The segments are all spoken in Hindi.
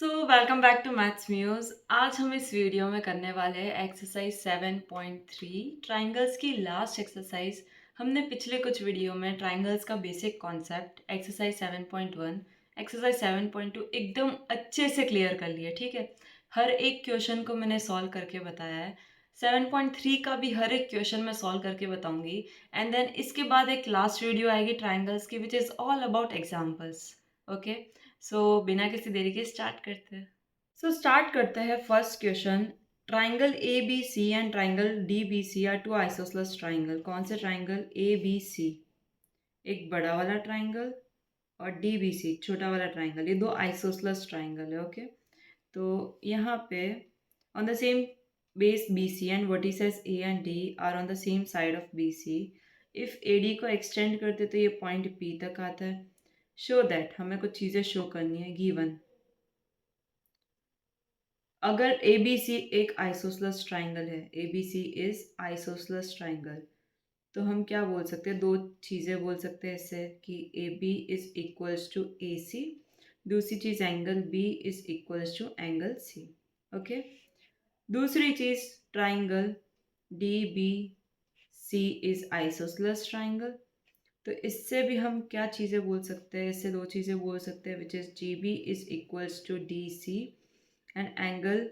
Welcome back to maths muse. आज हम इस वीडियो में करने वाले हैं एक्सरसाइज 7.3 ट्राइंगल्स की लास्ट एक्सरसाइज। हमने पिछले कुछ वीडियो में ट्राइंगल्स का बेसिक कॉन्सेप्ट एक्सरसाइज 7.1 एक्सरसाइज 7.2 एकदम अच्छे से क्लियर कर लिया। ठीक है, हर एक क्वेश्चन को मैंने सॉल्व करके बताया है। 7.3 का भी हर एक क्वेश्चन मैं सॉल्व करके बताऊंगी। एंड देन इसके बाद एक लास्ट वीडियो आएगी ट्राइंगल्स की, which is all about examples. Okay, बिना किसी देरी के स्टार्ट करते हैं। स्टार्ट करते हैं first question. Triangle A B C and triangle D B C are two isosceles triangle. कौन से ट्राइंगल? ए बी सी एक बड़ा वाला ट्राइंगल और डी बी सी छोटा वाला ट्राइंगल, ये दो आइसोसलेस ट्राइंगल है। ओके, तो यहाँ पे on the same base B C and vertices A and D are on the same side of B C. If A D को एक्सटेंड करते तो ये पॉइंट पी तक आता है। शो दैट, हमें कुछ चीज़ें शो करनी है। गिवन, अगर ए बी सी एक आइसोसलेस ट्राइंगल है, A B C is isosceles triangle, तो हम क्या बोल सकते हैं? दो चीज़ें बोल सकते हैं इससे कि A B is equals to A C, दूसरी चीज़ angle B is equals to angle C. Okay, दूसरी चीज़ triangle D B C is isosceles triangle, तो इससे भी हम क्या चीज़ें बोल सकते हैं? इससे दो चीज़ें बोल सकते हैं, which is G B is equals to D C and angle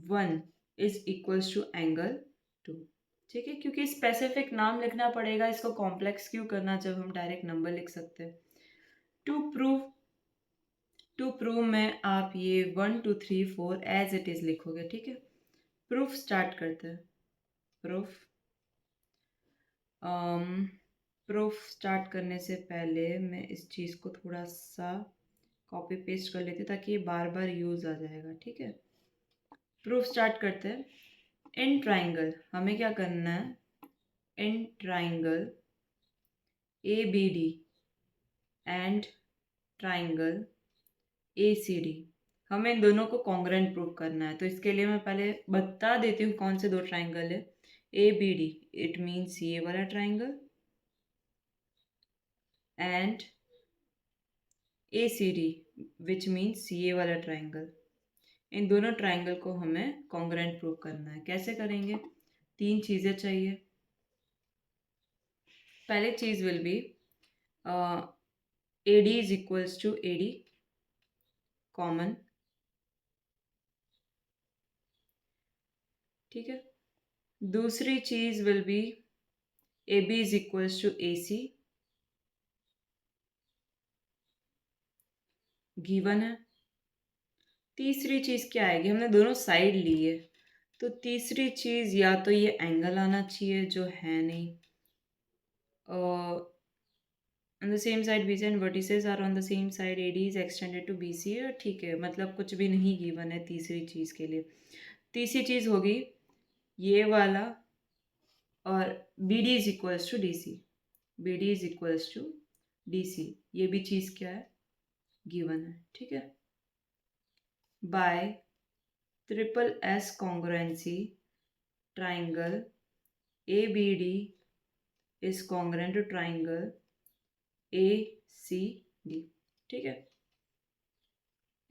1 is equals to angle 2। ठीक है, क्योंकि स्पेसिफिक नाम लिखना पड़ेगा, इसको कॉम्प्लेक्स क्यों करना जब हम डायरेक्ट नंबर लिख सकते हैं। टू प्रूव में आप ये 1 2 3 4 एज इट इज लिखोगे। ठीक है, प्रूफ स्टार्ट करते हैं। प्रूफ प्रूफ स्टार्ट करने से पहले मैं इस चीज़ को थोड़ा सा कॉपी पेस्ट कर लेती ताकि ये बार बार यूज़ आ जाएगा। ठीक है, प्रूफ स्टार्ट करते हैं। इन ट्राइंगल हमें क्या करना है? इन triangle A B D and triangle A C D, हमें इन दोनों को कॉन्ग्रुएंट प्रूव करना है। तो इसके लिए मैं पहले बता देती हूँ कौन से दो ट्राइंगल है। A B D it means ये वाला triangle, and A C D which means ये वाला ट्राइंगल। इन दोनों ट्राइंगल को हमें कॉन्ग्रुएंट प्रूव करना है। कैसे करेंगे? तीन चीज़ें चाहिए। पहले चीज़ will be A D is equals to A D common. ठीक है, दूसरी चीज़ will be A B is equals to A C, given है। तीसरी चीज़ क्या आएगी? हमने दोनों साइड ली है, तो तीसरी चीज़ या तो ये एंगल आना चाहिए, जो है नहीं। On the same side B C and vertices are on the same side A D is extended to B C. ठीक है, मतलब कुछ भी नहीं गिवन है तीसरी चीज़ के लिए। तीसरी चीज़ होगी ये वाला, और B D is equals to D C, B D is equals to D C, ये भी चीज़ क्या है? गिवन है। ठीक है, by triple S congruency triangle ABD is congruent to triangle ACD। ठीक है,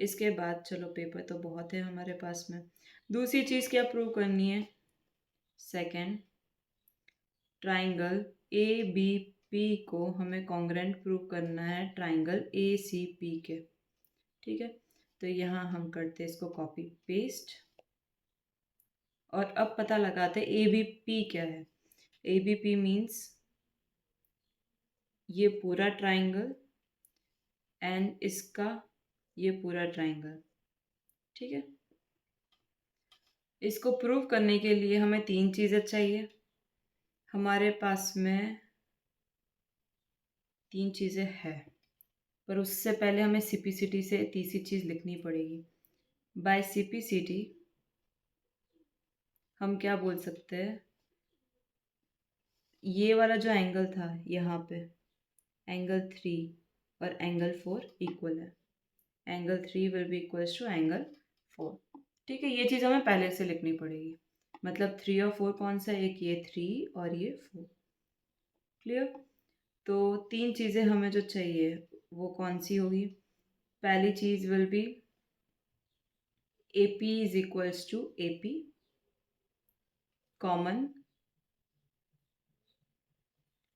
इसके बाद चलो, पेपर तो बहुत है हमारे पास में। दूसरी चीज़ क्या प्रूव करनी है? सेकंड, ट्राइंगल ABP को हमें कॉन्ग्रुएंट प्रूव करना है ट्राइंगल ACP के। ठीक है, तो यहाँ हम करते हैं इसको कॉपी पेस्ट, और अब पता लगाते हैं ABP क्या है। ABP मीन्स ये पूरा ट्राइंगल एंड इसका ये पूरा ट्राइंगल। ठीक है, इसको प्रूव करने के लिए हमें तीन चीज़ें चाहिए। हमारे पास में तीन चीज़ें हैं, पर उससे पहले हमें सिपिसिटी से तीसरी चीज़ लिखनी पड़ेगी। बाय सिपिसिटी हम क्या बोल सकते हैं? ये वाला जो एंगल था यहाँ पे, एंगल 3 और एंगल 4 इक्वल है। Angle 3 will be equals to angle 4। ठीक है, ये चीज़ हमें पहले से लिखनी पड़ेगी। मतलब 3 और 4 कौन सा है? एक ये 3 और ये 4। क्लियर? तो तीन चीज़ें हमें जो चाहिए वो कौन सी होगी? पहली चीज will be AP is equals to AP common.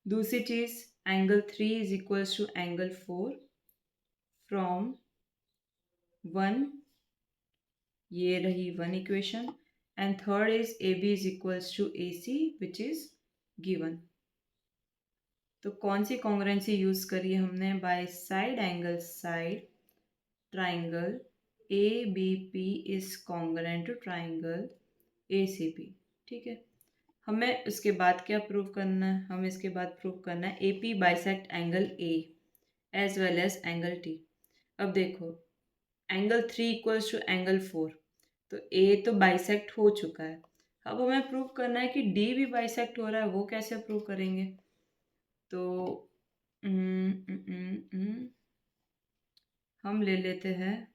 दूसरी चीज angle 3 is equals to angle 4 from 1, ये रही one equation. And third is AB is equals to AC which is given. तो कौन सी कॉन्ग्रुएंसी यूज करी है हमने? By side angle side triangle ABP is congruent to triangle ACP। ठीक है, हमें उसके बाद क्या प्रूव करना है? हमें इसके बाद प्रूव करना है AP bisect angle A as well as angle T। अब देखो एंगल 3 इक्वल्स टू एंगल 4, तो A तो बाइसेक्ट हो चुका है। अब हमें प्रूव करना है कि D भी बाइसेक्ट हो रहा है। वो कैसे प्रूव करेंगे? तो हम ले लेते हैं,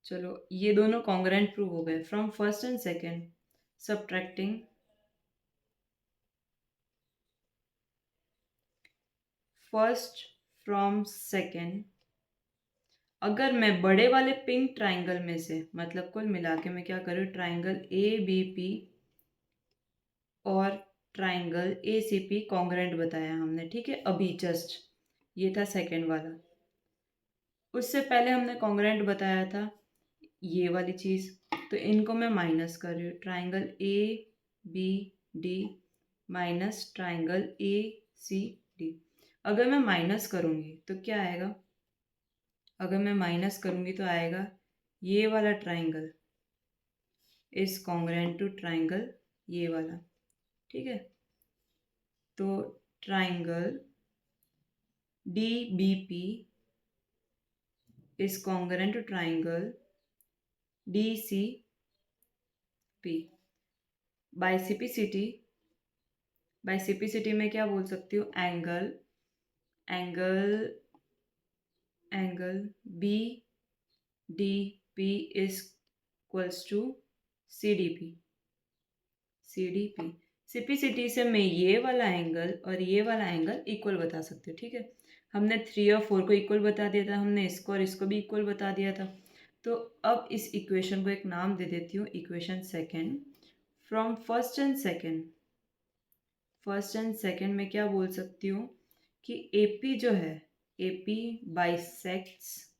चलो ये दोनों कॉन्ग्रुएंट प्रूव हो गए। From first and second subtracting first from second, अगर मैं बड़े वाले पिंक ट्राइंगल में से, मतलब कुल मिला के मैं क्या करूँ, ट्राइंगल ABP और ट्राइंगल ACP कॉन्ग्रुएंट बताया हमने। ठीक है, अभी जस्ट ये था सेकेंड वाला। उससे पहले हमने कॉन्ग्रुएंट बताया था ये वाली चीज़, तो इनको मैं माइनस कर रही हूँ। Triangle ABD minus triangle ACD। अगर मैं माइनस करूँगी तो क्या आएगा? अगर मैं माइनस करूँगी तो आएगा ये वाला triangle is congruent to triangle ये वाला। ठीक है, तो triangle DBP is congruent to triangle DCP। By CPCT, by CPCT में क्या बोल सकती हूँ? Angle angle angle BDP is equals to CDP। CPCT से मैं ये वाला एंगल और ये वाला एंगल इक्वल बता सकती हूँ। ठीक है, हमने 3 और 4 को इक्वल बता दिया था, हमने इसको और इसको भी इक्वल बता दिया था। तो अब इस इक्वेशन को एक नाम दे देती हूँ, equation second. From first and second में क्या बोल सकती हूँ कि AP जो है, AP bisects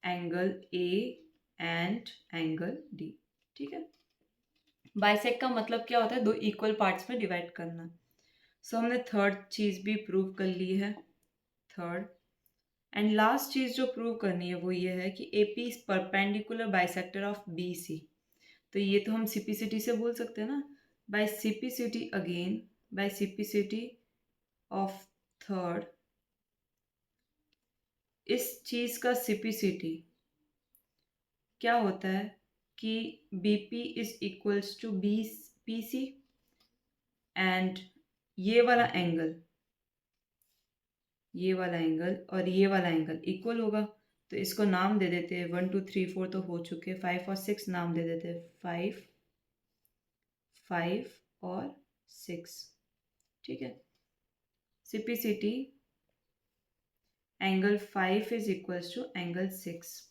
angle A and angle D। ठीक है, बाइसेक्ट का मतलब क्या होता है? दो इक्वल पार्ट्स में डिवाइड करना। सो हमने थर्ड चीज़ भी प्रूव कर ली है। थर्ड एंड लास्ट चीज़ जो प्रूव करनी है वो ये है कि AP is perpendicular bisector of BC। तो ये तो हम सिपिसिटी से बोल सकते हैं ना। By CPCT again, by CPCT of third, इस चीज़ का सिपिसिटी क्या होता है कि BP is equals to BC and ये वाला एंगल और ये वाला एंगल इक्वल होगा। तो इसको नाम दे देते हैं 1 2 3 4 तो हो चुके, 5 और 6 नाम दे देते हैं, 5 और 6। ठीक है, CPCT angle 5 is equals to angle 6।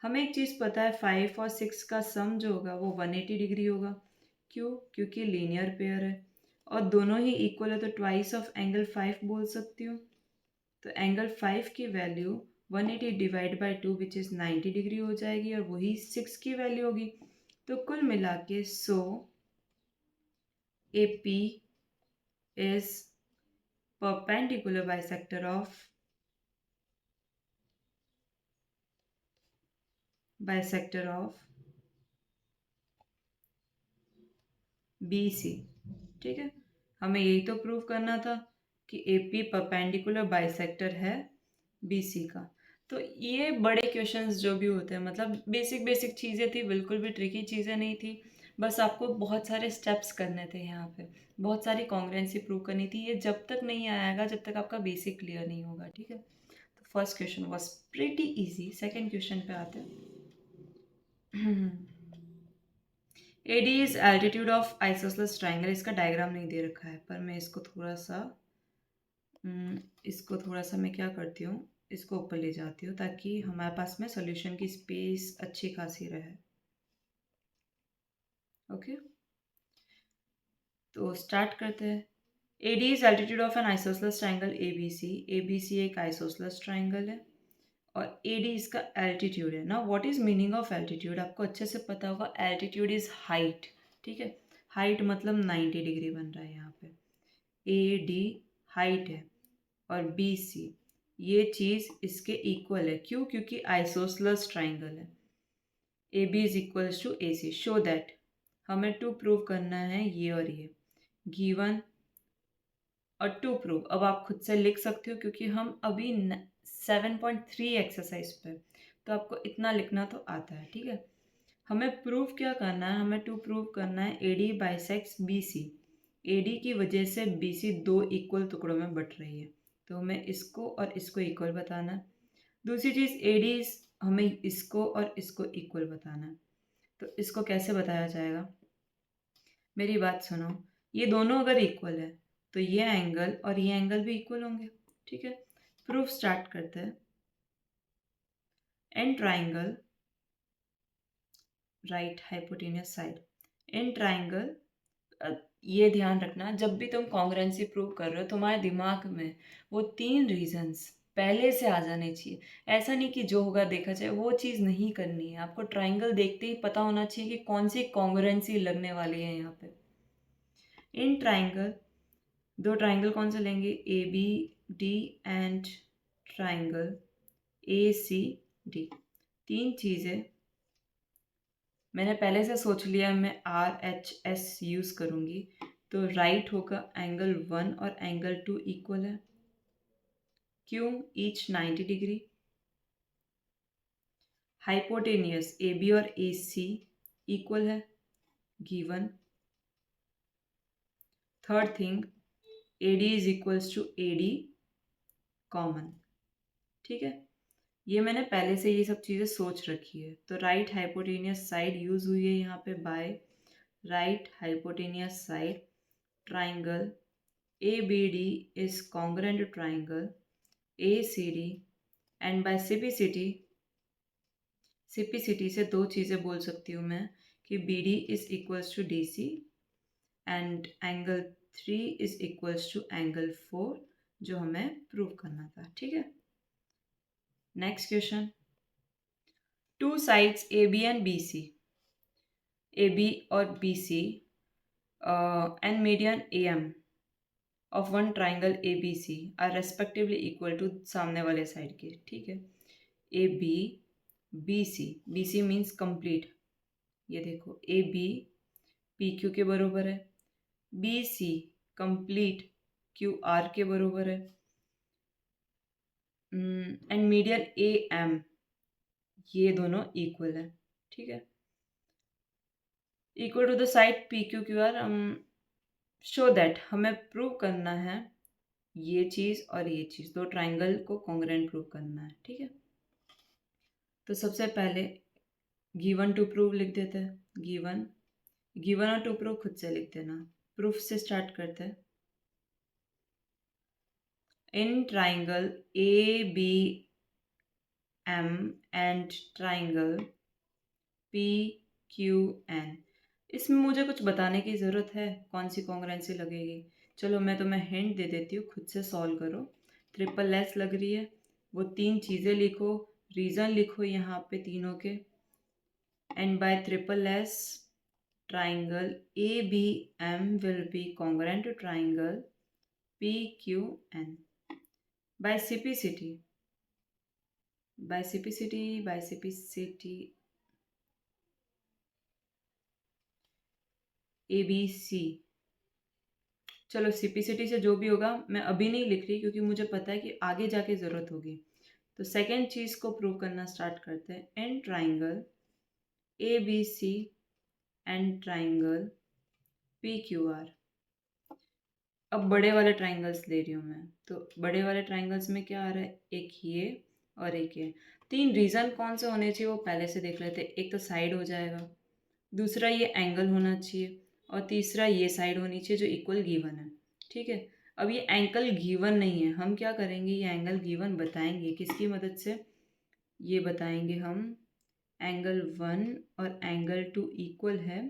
हमें एक चीज़ पता है, 5 और 6 का सम जो होगा वो 180 डिग्री होगा। क्यों? क्योंकि लीनियर पेयर है और दोनों ही इक्वल है, तो ट्वाइस ऑफ एंगल 5 बोल सकती हूँ। तो एंगल 5 की value 180 divide by 2 which is 90 degree हो जाएगी और वही 6 की वैल्यू होगी। तो कुल मिला के AP is perpendicular bisector of BC। ठीक है, हमें यही तो प्रूव करना था कि AP परपेंडिकुलर बाइसेक्टर है BC का। तो ये बड़े क्वेश्चंस जो भी होते हैं, मतलब बेसिक चीज़ें थी, बिल्कुल भी ट्रिकी चीज़ें नहीं थी। बस आपको बहुत सारे स्टेप्स करने थे यहाँ पे, बहुत सारी कॉन्ग्रुएंसी प्रूव करनी थी। ये जब तक नहीं आएगा जब तक आपका बेसिक क्लियर नहीं होगा। ठीक है, तो first question was pretty easy. Second question पे आते हैं। AD is altitude of isosceles triangle. इसका डायग्राम नहीं दे रखा है, पर मैं इसको थोड़ा सा मैं क्या करती हूँ, इसको ऊपर ले जाती हूँ ताकि हमारे पास में सॉल्यूशन की स्पेस अच्छी खासी रहे। ओके, तो स्टार्ट करते हैं। AD is altitude of an isosceles triangle ABC। ABC एक आइसोसलेस ट्राइंगल है और AD इसका एल्टीट्यूड है ना। What is meaning of altitude आपको अच्छे से पता होगा। एल्टीट्यूड इज हाइट, ठीक है। हाइट मतलब 90 डिग्री बन रहा है यहाँ पे। AD हाइट है और BC ये चीज़ इसके इक्वल है। क्यों? क्योंकि आइसोसलेस ट्राइंगल है। AB is equals to AC। Show that, हमें टू प्रूव करना है ये और ये गिवन और टू प्रूव। अब आप खुद से लिख सकते हो क्योंकि हम अभी 7.3 एक्सरसाइज पर, तो आपको इतना लिखना तो आता है, ठीक है। हमें प्रूव क्या करना है? हमें टू प्रूव करना है AD बाइसेक्स BC। AD की वजह से BC दो इक्वल टुकड़ों में बट रही है, तो हमें इसको और इसको इक्वल बताना है। दूसरी चीज़ AD हमें इसको और इसको इक्वल बताना है। तो इसको कैसे बताया जाएगा? मेरी बात सुनो, ये दोनों अगर इक्वल है तो ये एंगल और ये एंगल भी इक्वल होंगे, ठीक है। प्रूफ स्टार्ट करते हैं। In triangle right hypotenuse side, in triangle, ये ध्यान रखना जब भी तुम कॉन्ग्रुएंसी प्रूव कर रहे हो तुम्हारे दिमाग में वो 3 रीजंस पहले से आ जाने चाहिए। ऐसा नहीं कि जो होगा देखा जाए, वो चीज़ नहीं करनी है। आपको ट्राइंगल देखते ही पता होना चाहिए कि कौन सी कॉन्ग्रुएंसी लगने वाली है यहाँ पे। इन ट्राइंगल, दो ट्राइंगल कौन से लेंगे? ABD and triangle ACD। 3 चीज़ें मैंने पहले से सोच लिया, मैं RHS यूज़ करूँगी। तो राइट होगा एंगल 1 और एंगल 2 इक्वल है। क्यों? Each 90 degree. हाइपोटेनियस AB और AC इक्वल है, given. Third thing, AD is equals to AD common, ठीक है। ये मैंने पहले से ये सब चीज़ें सोच रखी है। तो राइट हाइपोटेनियस साइड यूज़ हुई है यहाँ पे by right hypotenuse side triangle ABD is congruent to triangle ACD and by CPCT से दो चीज़ें बोल सकती हूँ मैं कि BD is equals to DC and angle 3 is equals to angle 4, जो हमें प्रूव करना था, ठीक है। Next question, two sides AB and BC, AB और BC and median AM of one triangle ABC are respectively equal to सामने वाले साइड के, ठीक है। AB BC, BC means complete. ये देखो AB PQ के बरोबर है, BC कंप्लीट QR के बरोबर है, एंड मीडियन AM, ये दोनों इक्वल है, ठीक है। Equal to the side PQQR। Show that, हमें प्रूव करना है ये चीज़ और ये चीज़, दो ट्राइंगल को कॉन्ग्रुएंट प्रूव करना है, ठीक है। तो सबसे पहले गिवन टू प्रूव लिख देते हैं। गिवन, गिवन और टू प्रूव खुद से लिख देना। प्रूफ से स्टार्ट करते हैं। In triangle ABM and triangle PQN, इसमें मुझे कुछ बताने की ज़रूरत है कौन सी कॉन्ग्रुएंसी लगेगी? चलो मैं तुम्हें हिंट दे देती हूँ, खुद से सॉल्व करो। ट्रिपल एस लग रही है, वो 3 चीज़ें लिखो, रीज़न लिखो यहाँ पे तीनों के, and bye triple S triangle ABM will be congruent to triangle PQN. By CPCT, ABC। चलो CPCT से जो भी होगा मैं अभी नहीं लिख रही क्योंकि मुझे पता है कि आगे जाके ज़रूरत होगी। तो सेकेंड चीज़ को प्रूव करना स्टार्ट करते हैं। In triangle ABC and triangle PQR। अब बड़े वाले ट्राइंगल्स ले रही हूँ मैं, तो बड़े वाले ट्राइंगल्स में क्या आ रहा है? एक ये और एक ये। 3 रीज़न कौन से होने चाहिए वो पहले से देख लेते हैं। एक तो साइड हो जाएगा, दूसरा ये एंगल होना चाहिए और तीसरा ये साइड होनी चाहिए जो इक्वल गिवन है, ठीक है। अब ये एंगल गिवन नहीं है, हम क्या करेंगे, ये एंगल गिवन बताएंगे किसकी मदद से, ये बताएंगे हम एंगल 1 और एंगल 2 इक्वल है,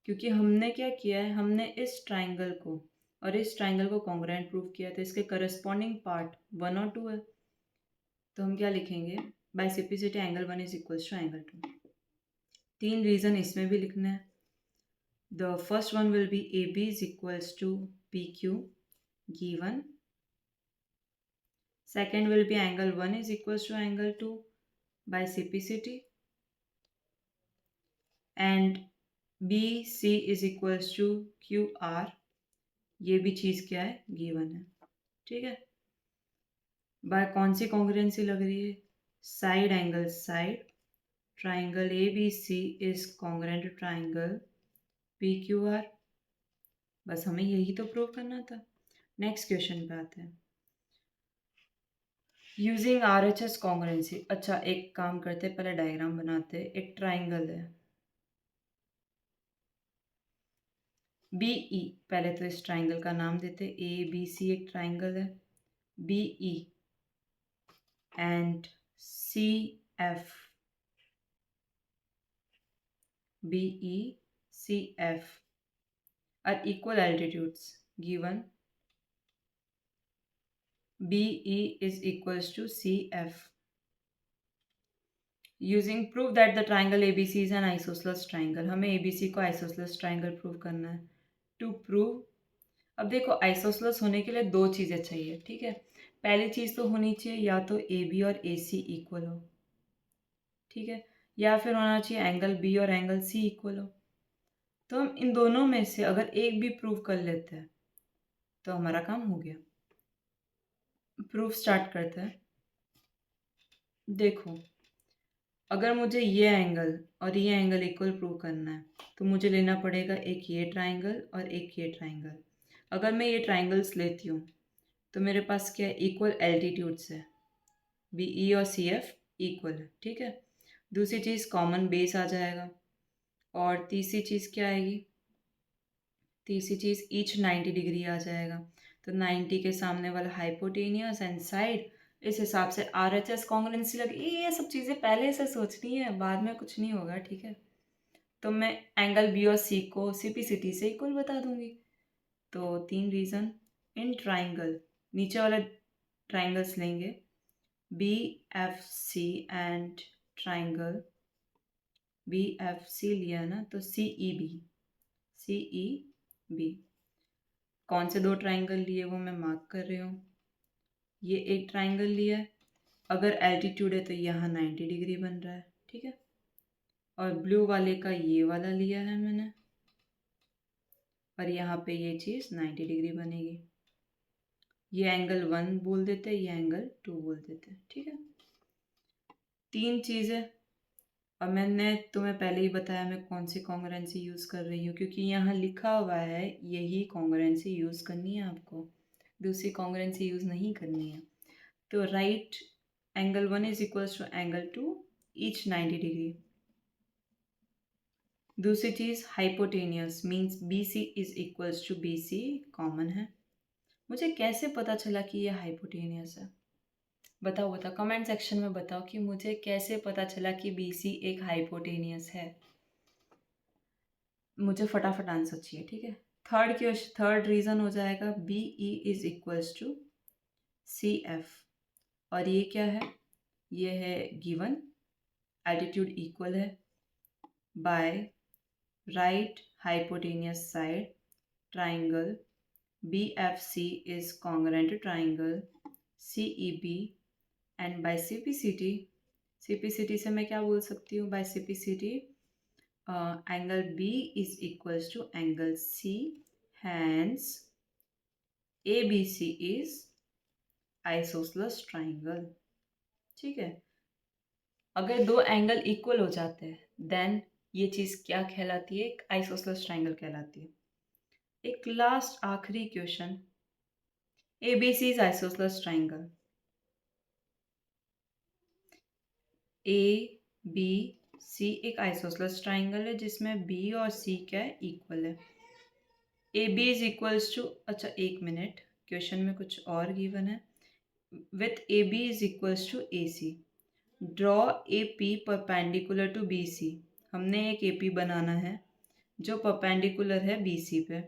क्योंकि हमने क्या किया है, हमने इस ट्राइंगल को और इस ट्राइंगल को कॉन्ग्रुएंट प्रूव किया, तो इसके करस्पॉन्डिंग पार्ट 1 और 2 है। तो हम क्या लिखेंगे, by simplicity angle 1 is equals to angle 2। 3 reason इसमें भी लिखना है। The first one will be A B is equals to P Q given. Second will be angle 1 is equals to angle 2 by CPCT, and BC is equals to QR. ये भी चीज़ क्या है, गिवन है, ठीक है। बाय कौन सी कॉन्ग्रुएंसी लग रही है, side angle side, triangle ABC is congruent to triangle PQR। बस हमें यही तो प्रूव करना था। नेक्स्ट क्वेश्चन पे आते हैं। Using RHS congruency. अच्छा, एक काम करते हैं, पहले डायग्राम बनाते हैं। एक ट्राइंगल है BE, पहले तो इस ट्राइंगल का नाम देते हैं ABC, एक ट्राइंगल है BE and CF, BE CF at equal altitudes given BE is equals to CF. Using proof that the triangle ABC is an isosceles triangle. हमें ABC को isosceles triangle प्रूव करना है। To prove, अब देखो आइसोसलेस होने के लिए दो चीज़ें चाहिए, ठीक है। पहली चीज़ तो होनी चाहिए या तो AB और AC इक्वल हो, ठीक है, या फिर होना चाहिए एंगल B और एंगल C इक्वल हो। तो हम इन दोनों में से अगर एक भी प्रूव कर लेते हैं तो हमारा काम हो गया। प्रूफ स्टार्ट करते हैं। देखो, अगर मुझे ये एंगल और ये एंगल इक्वल प्रूव करना है तो मुझे लेना पड़ेगा एक ये ट्राइंगल और एक ये ट्राइंगल। अगर मैं ये ट्राइंगल्स लेती हूँ तो मेरे पास क्या है, इक्वल एल्टीट्यूड्स है, BE और CF इक्वल है, ठीक है। दूसरी चीज़ कॉमन बेस आ जाएगा, और तीसरी चीज़ क्या आएगी, तीसरी चीज़ ईच 90 डिग्री आ जाएगा। तो 90 के सामने वाला हाइपोटेनियस एंड साइड, इस हिसाब से RHS कॉन्ग्रुएंसी लगी। ये सब चीज़ें पहले से सोचनी है, बाद में कुछ नहीं होगा, ठीक है। तो मैं एंगल B और C को CPCT से इक्वल बता दूंगी। तो 3 रीज़न इन ट्राइंगल, नीचे वाला ट्राइंगल्स लेंगे BFC एंड ट्राइंगल BFC लिया ना, तो CEB कौन से दो ट्राइंगल लिए वो मैं मार्क कर रही हूँ। ये एक ट्राइंगल लिया है, अगर एल्टीट्यूड है तो यहाँ 90 डिग्री बन रहा है, ठीक है। और ब्लू वाले का ये वाला लिया है मैंने, और यहाँ पे ये चीज़ 90 डिग्री बनेगी। ये एंगल 1 बोल देते हैं, ये एंगल 2 बोल देते हैं, ठीक है। 3 चीज़ें, और मैंने तुम्हें पहले ही बताया मैं कौन सी कॉन्ग्रुएंसी यूज़ कर रही हूँ, क्योंकि यहाँ लिखा हुआ है यही कॉन्ग्रुएंसी यूज़ करनी है आपको, दूसरी कॉन्ग्रुएंसी यूज़ नहीं करनी है। तो right angle 1 is equals to angle 2 each 90 degree. दूसरी चीज़ hypotenuse means BC is equals to BC common है। मुझे कैसे पता चला कि ये हाइपोटेनियस है, बताओ कमेंट सेक्शन में बताओ कि मुझे कैसे पता चला कि BC एक हाइपोटेनियस है। मुझे फटाफट आंसर चाहिए, ठीक है। थर्ड रीज़न हो जाएगा BE is equals to CF, और ये क्या है, ये है गिवन एल्टीट्यूड इक्वल है by right hypotenuse side triangle BFC is congruent to triangle CEB, and by CPCT से मैं क्या बोल सकती हूँ, by CPCT angle B is equals to angle C, hence ABC is isosceles triangle, ठीक है। अगर दो एंगल इक्वल हो जाते हैं देन ये चीज़ क्या कहलाती है, एक आइसोसलेस ट्राइंगल कहलाती है। एक लास्ट आखिरी question, ABC is isosceles triangle, ABC एक आइसोसलेस ट्राइंगल है जिसमें B और C क्या है, इक्वल है। AB इज इक्वल्स टू, अच्छा एक मिनट, क्वेश्चन में कुछ और गिवन है। With A B is equals to A C, draw A P perpendicular to B C. हमने एक ए पी बनाना है जो परपेंडिकुलर है बी सी पे,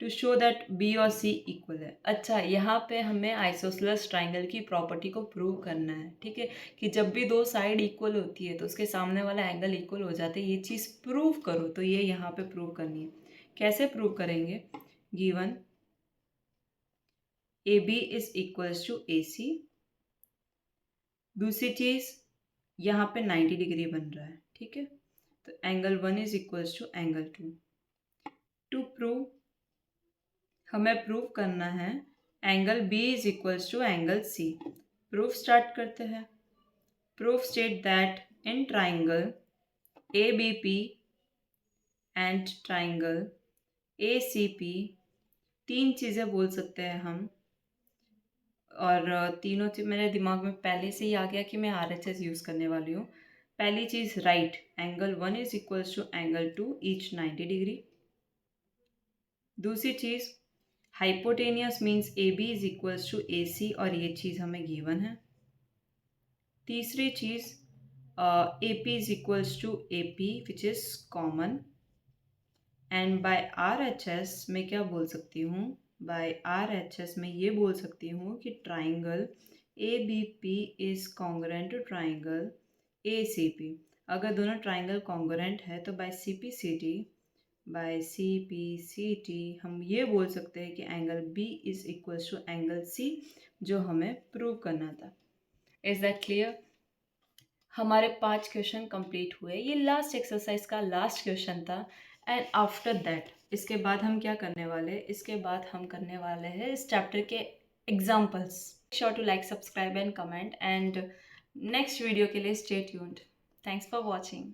टू शो दैट बी और सी इक्वल है। अच्छा, यहाँ पे हमें आइसोसेलेस ट्राइंगल की प्रॉपर्टी को प्रूव करना है, ठीक है, कि जब भी दो साइड इक्वल होती है तो उसके सामने वाला एंगल इक्वल हो जाते हैं। ये चीज़ प्रूव करो, तो ये यहाँ पे प्रूव करनी है। कैसे प्रूव करेंगे? Given A B is equals to A C. दूसरी चीज़, यहाँ पे 90 डिग्री बन रहा है, ठीक है, तो angle 1 is equals to angle 2। To prove, हमें प्रूव करना है angle B is equals to angle C। Proof start करते हैं। Proof state that in triangle ABP and triangle ACP, तीन चीज़ें बोल सकते हैं हम, और तीनों चीज़ मेरे दिमाग में पहले से ही आ गया कि मैं RHS यूज़ करने वाली हूँ। पहली चीज़, right, angle 1 is equals to angle 2 each 90 degree. दूसरी चीज़, hypotenuse means A B is equals to A C, और ये चीज़ हमें गिवन है। तीसरी चीज़, A P is equals to A P which is common. And by R H S मैं क्या बोल सकती हूँ? बाय आर एच एस मैं ये बोल सकती हूँ कि triangle A B P is congruent to triangle A C P. अगर दोनों ट्राइंगल कॉन्ग्रुएंट है तो by C P C T, by C P C T हम ये बोल सकते हैं कि angle B is equals to angle C, जो हमें प्रूव करना था। Is that clear? हमारे 5 क्वेश्चन कंप्लीट हुए। ये लास्ट एक्सरसाइज का लास्ट क्वेश्चन था। एंड आफ्टर दैट, इसके बाद हम क्या करने वाले? इसके बाद हम करने वाले हैं इस चैप्टर के examples. Sure to like, subscribe and comment, and next video के लिए stay tuned. Thanks for watching.